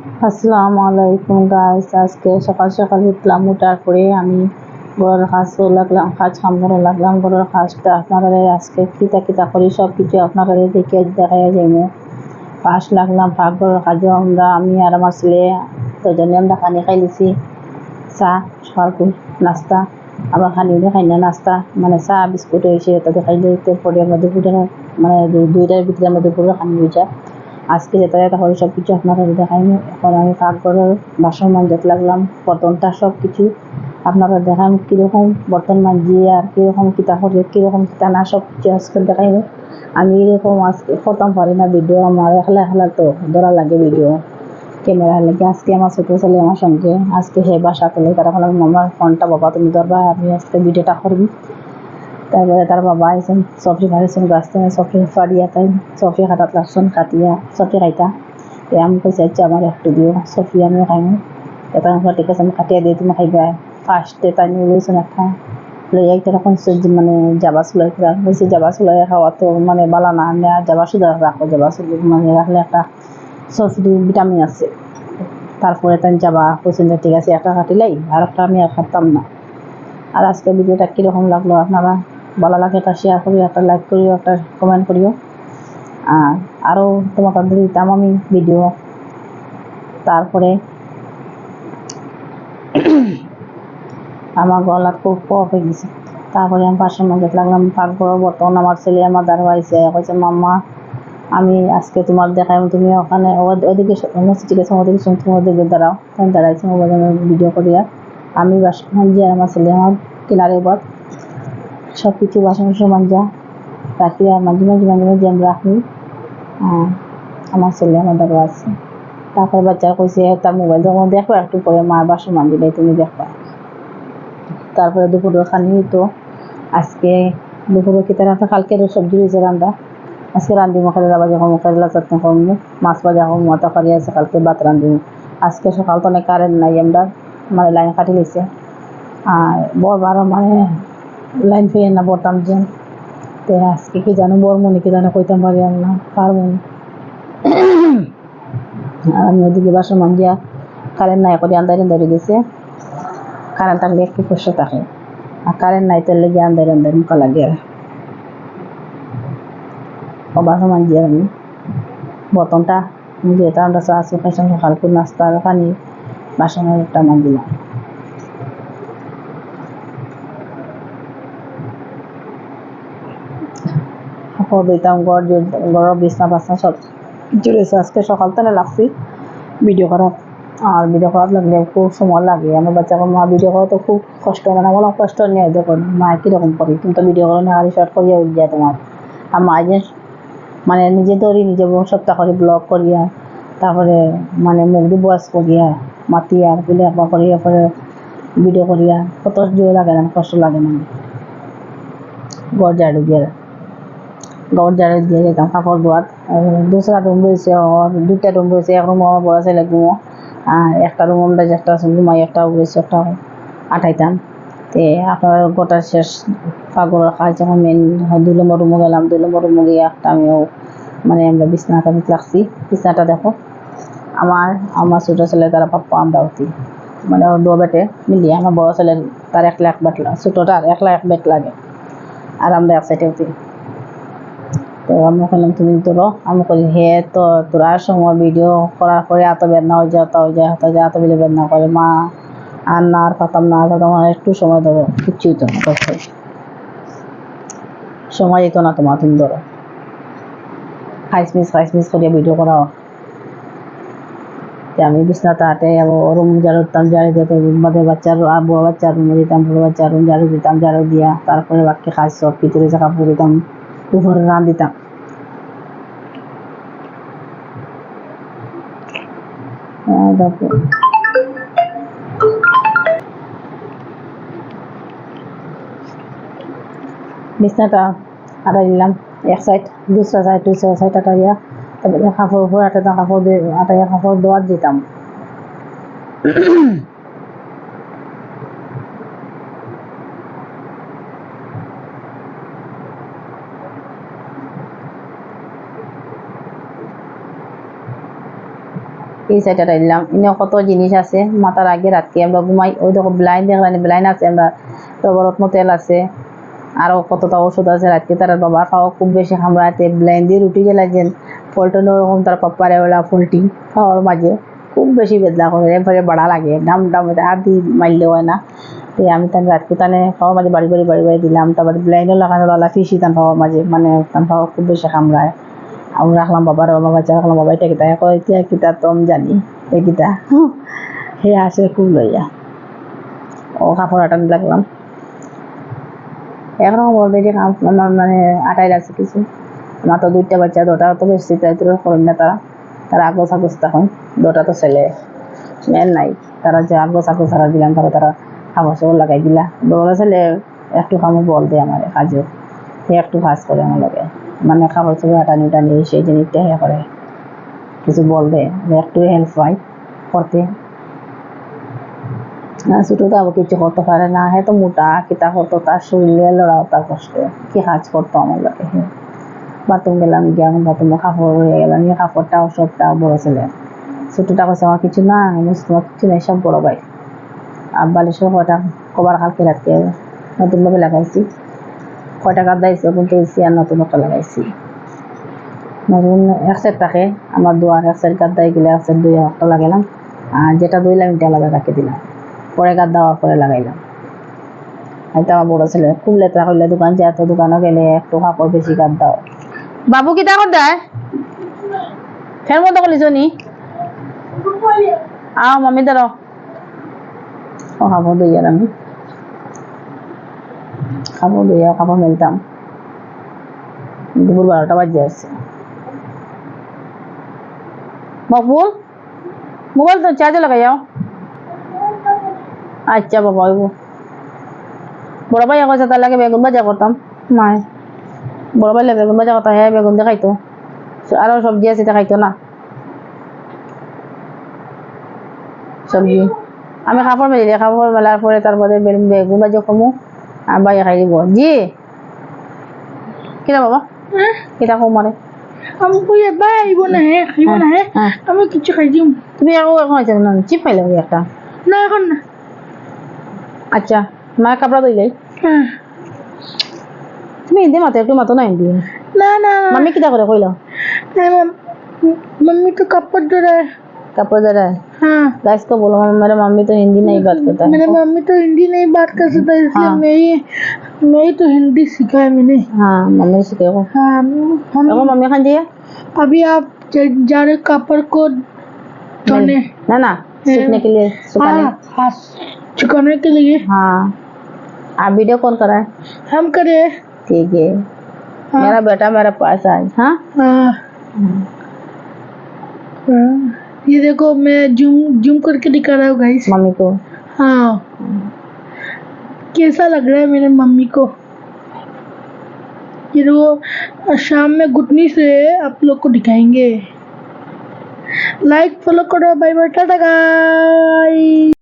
আসসালামু আলাইকুম গাইস। আজকে সকাল সকাল উঠলাম, উঠার পরে আমি ঘরের কাজ লাগলাম, কাজ কাম করে লাগলাম। ঘরের কাজটা আপনারা আজকে কিতা কিতা করি সব কিছু আপনারা দেখে দেখাই যাইমু। ফার্স্ট লাগলাম ঘরের কাজে, আমি আর আমার ছেলে দুজনে আমরা খানি খাই লিছি। চা সকাল নাস্তা, আবার খানি খাই না নাস্তা, মানে চা বিস্কুট হয়েছে তাদের খাইলে পরে আমরা দুপুরে মানে দুইটার ভিতরে আমরা দুপুরে খানি হয়ে যায়। আজকে যেটা যেটা হয় সব কিছু আপনারা দেখাইনি। এখন আমি পাকঘরের বাসন মানজাতে লাগলাম, বর্তনটা সব কিছু আপনারা দেখান কীরকম বর্তন মানজি আর কীরকম কিতা করে কীরকম কিতা না সব কিছু আজকে দেখাইনি। আমি এরকম আজকে প্রথম পারি না ভিডিও, আমার একলা একলা তো ধরা লাগে ভিডিও ক্যামেরা লাগে। আজকে আমার ছোটো ছেলে আমার সঙ্গে আজকে সে বাসা পেলে তারা বললাম আমার ফোনটা বাবা তুমি ধরবা, আমি আজকে ভিডিওটা করবি। তারপরে তার বাবা আইসেন সবজি খাইছেন গাছ থেকে সবজি ফাড়িয়া তাই সবজি কাটাত লাগছেন, কাটিয়া সবজি খাইতা আমি কইছি আচ্ছা আমার একটু দিও সবজি আমি খাইনি। এটা আমার ঠিক আছে আমি কাটিয়া দিয়ে তুমি খাইবা। ফার্স্টে তাই নিয়ে লইছেন একটা লইয়া একটা রকম মানে জাবা চুলাই বলছি জাবা চুলাই খাওয়া তো মানে বালা না, আমি জাবা সুদা রাখো, জাবা চুল মানে রাখলে একটা সবজি ভিটামিন আছে। তারপরে তাই যাবা বলছেন ঠিক আছে একটা কাটিলাই আর একটা আমি আর খাতাম না। আর আজকে ভিডিওটা কীরকম লাগলো আপনারা ভালো লাগে একটা শেয়ার করিও, একটা লাইক করিও, একটা কমেন্ট করিও। আর আরও তোমাকে দিতাম আমি ভিডিও। তারপরে আমার গলা খুব কফ হয়ে গেছে। তারপরে আমি পাশের মধ্যে লাগলাম পাকঘর বর্তমান আমার ছেলে আমার দ্বারা আইসে কইছে মাম্মা আমি আজকে তোমার দেখাই তুমি ওখানে ওদিকে ঠিক আছে ওদিকে তুমি ওদিকে দাঁড়াও, আমি দাঁড়াইছি মোবাইল ভিডিও করিয়া আমি বাসন মানজি আর আমার ছেলে আমার কিনারে বাদ সব কিছু বাসন মানজা রাখি আর মাঝে মাঝে মাঝে মাঝে আমি রাখি। আমার ছেলে আমার দ্বারা আছে। তারপরে বাচ্চা কইছে তার মোবাইল যখন দেখো একটু পরে মার বাসন মানজিলে তুমি দেখবা। তারপরে দুপুরের খানি তো আজকে দুপুরে কি তারা কালকে সবজি রয়েছে রান্না, আজকে রান্ধি কেরেলা ভাজা করবো, কেরেলা চাটনি করবো, মাছ ভাজা করবো, মাথা কারি আছে কালকে ভাত রান্ধি। আজকে সকাল তো অনেক কারেন্ট নাই, আমরা মানে লাইন কাটি নিছে আর বড় বারো মানে লাইন পেয়ে না বলতাম যে তো আজকে কি জানো বরমনি কি জানো কইতাম পারি না পারবো না। আর আমি ওদিকে বাসন মাঞ্জিয়া কারেন্ট নাই করে আন্দার আন্দারে গেছে, কারেন্ট থাকলে একটু কষ্ট থাকে আর কারেন্ট নাই তার লেগে আন্দার আন্দার মুখা লাগে আর ও বাসন মাঞ্জিয়া আমি বর্তনটা যেটা আমরা চা আছে খাইছিলাম সকালপুর নাস্তা আর পানি বাসনের একটা মাঞ্জিলাম। কাপড় দিতাম ঘরের বিছনা বাসনা সব কিছু রয়েছে। আজকে সকাল থেকে লাগছি ভিডিও করা, আর ভিডিও করার লাগলে খুব সময় লাগে। আমার বাচ্চাকে মা ভিডিও করা তো খুব কষ্ট, মানে আমার কষ্ট নিয়ে দেখুন মা কীরকম করি তুমি তো ভিডিও করো না আর শর্ট করিয়া উঠিয়া তোমার আর মা যে মানে নিজে ধরি নিজে সপ্তাহ করে ব্লগ করিয়া তারপরে মানে মুখ দিয়ে বয়স করিয়া মাতিয়া আর বলে একবার করিয়া পরে ভিডিও করিয়া কত জোর লাগে না কষ্ট লাগে না। ঘর ঝাড়ু দিয়ে যেতাম কাপড় ধোয়াত। দুসরা রুম রয়েছে ওর দুটা রুম রয়েছে, এক রুম আমার বড় ছেলে ঘুমো আর একটা রুম আমরা একটা ঘুমাই একটা রয়েছে একটা আঠাইতাম। তে আপনার গোটার শেষ পাগলের কাজ যখন মেন 2 নম্বর রুমে গেলাম, 2 নম্বর রুমে গিয়ে একটা আমিও মানে আমরা বিছনাটা লাগছি। বিছনাটা দেখো আমার ছোটো ছেলে তারা পাপ্পা আমরা উঠি মানে ওর 2 বেটে মিলিয়ে আমার বড় ছেলের তার 1 লাখ বেট লাগে, ছোটোটার 1 লাখ বেট লাগে আর আমরা এক সাইডে উঠি। তো আমি বললাম তুমি তোলো, আমি করি হে তো তোরা সময় ভিডিও করার পরে এত বেদনা হয়ে যায় এত বেলে বেদনা করে মা আর না আর পাতাম না আর তোমার একটু সময় ধরো কিচ্ছুই তো না সময় যেত না তোমার তুমি ধরো খাইসমিস করিয়া ভিডিও করাও। আমি বিছনাতে হাঁটে রুম ঝাড়ু দিতাম, ঝাড়ু দিতে বাদে বাচ্চার আর বড় বাচ্চার রুমে দিতাম, বড় বাচ্চার রুম ঝাড়ু দিতাম, ঝাড়ু দিয়া তারপরে বাকি খাই সব ভিতরে যে কাপড় দিতাম দুপুরে রান দিতাম। বিছনাটা আটা দিলাম এক সাইড, দুসরা সাইড আটাইয়া তারপরে কাপড় উপর আটাতাম, কাপড় দিয়ে আটাইয়া কাপড় ধোয়াত দিতাম। এই সাইডে রাখলাম। এনে কত জিনিস আছে, মাথার আগে রাতকে আমরা ঘুমাই। ওই দেখো ব্লাইন দেখলাম, ব্লাইন আছে, আমরা রত্ন তেল আছে, আরও কতটা ওষুধ আছে। রাতকে তার বাবা খাওয়া খুব বেশি খামড়াতে ব্লাইন দিয়ে রুটি জ্বালাইছেন, পল্টন ওরকম তার পাপ্পারে ওলা পোলট্রি খাওয়ার মাঝে খুব বেশি বেদলা করে, এরপরে বাড়া লাগে, ডাম ডাম হাত দিয়ে মারলে হয় না। আমি তার রাতকে তানে খাওয়ার মাঝে বাড়ি বাড়ি বাড়ি বাড়ি দিলাম। তারপরে ব্লাইনও লাগানো লালা ফিসি তান খাওয়ার মাঝে, মানে তান খাওয়া খুব বেশি খামড়ায়। আমি রাখলাম বাবার, আমার বাচ্চা রাখলাম বাবা, এটা কিতা কয়েকটা কিতা তো আমি জানি এই কিতা হে আসে খুব লইয়া ও কাপড় আটান লাগলাম। এখন অলরেডি আমার মানে আটাই আছে কিছু। আমার তো 2টা বাচ্চা, 2টা তো বেশি তাই করেন না তারা, তারা আগোছ আগোছ তখন 2টা তো ছেলে মেয়ের নাই, তারা যে আগোছ আগোছ সারা দিলাম, তারা খাবার সবর লাগাই দিলা। বড় ছেলে একটু খামো বল দেয় আমার কাজে, সে একটু কাজ করে আমার লাগে, মানে খাবার সবর টানি টানি সেই জিনিসটা হে করে, কিছু বল দেয়, একটু হেল্প হয় করতে। ছোটো তো আবার কিছু করতে পারে না, হ্যাঁ তো মোটা কিতা করতো, তার শরীরে লড়াও তার কষ্ট, কি কাজ করতো আমার লাগে। বাথরুম গেলাম, গিয়ে বাথরুমে কাপড় হয়ে গেলাম, এই কাপড়টাও সবটাও বড় ছেলে। ছোটোটা কাছে আমার কিছু না, তোমার কিছু নেই, সব বড় ভাই। আর বালিশের কয়টা কবার কালকে রাখতে নতুনভাবে লাগাইছি, কয়টা কাদাইছি ওখান থেকে আর নতুন একটা লাগাইছি। নতুন এক সেট থাকে আমার দুয়ার, এক সেট গাদ্দাই গেলে এক সেট 2 একটা লাগাইলাম, আর যেটা ধুইলাম এটা আলাদা রাখে দিলাম, পরে গাদ দেওয়ার পরে লাগাইলাম। এটা আমার বড় ছেলে খুব লেতরা করলে দোকান যায়, তো দোকানে গেলে একটু কাপড় বেশি গাদ দাও। বাবু কি তা দেয় ফের মতো করলিস নি মামি দাঁড়াও, ও কাপড় দইয়ার আমি কাপড় দইয়া কাপড় মেলতাম, দুপুর 12টা বাজে আসছে। মকবুল মোবাইল তো চার্জে লাগাই যাও। আচ্ছা বাবা হইব, বড় ভাই কইছে তার লাগে বেগুন ভাজা করতাম, মায় বড় ভাইলে বেগুন ভাজা করতাম, হ্যাঁ বেগুন দিয়ে খাইতো, আরো সবজি আছে এটা খাইতো না সবজি। আমি কাপড় মেলি, কাপড় মেলার পরে তারপরে বেগুন ভাজি কমু আর ভাই খাই দিব। জি কিনা বাবা কিটা কম মানে আমি কই এবার আইব না হে খাইব না হে, আমি কিছু খাই দিম। তুমি এখন এখন আছে না চিপ খাইলে একটা না এখন না। আচ্ছা মা কাপড়া ধুইলাই তুমি হিন্দি মাতো একটু মাতো না হিন্দি না না মামি কিটা করে কইলা मम्मी तो कपड़ धो रहा है। कपड़ धो रहा है हाँ गाइस को बोलो मेरा मम्मी तो हिंदी नहीं बात करता है, मेरे मम्मी तो हिंदी नहीं बात कर सकता, इसलिए हाँ। मैं ही तो हिंदी सीखा है मैंने। हाँ मम्मी सीखे हो। हाँ हम देखो मम्मी खान जी अभी आप जा रहे कपड़ को धोने ना ना सूखने के लिए सुखाने। हाँ हाँ सुखाने के लिए। हाँ आप वीडियो कॉल करा है हम करे। ठीक है हाँ। मेरा बेटा मेरे पास आज। हाँ हाँ ये देखो मैं जूम जूम करके दिखा रहा हूँ गाइस मम्मी को। हाँ कैसा लग रहा है मेरे मम्मी को। ये वो शाम में घुटनी से आप लोग को दिखाएंगे। लाइक फॉलो करो, बाय बाय टाटा गाइस।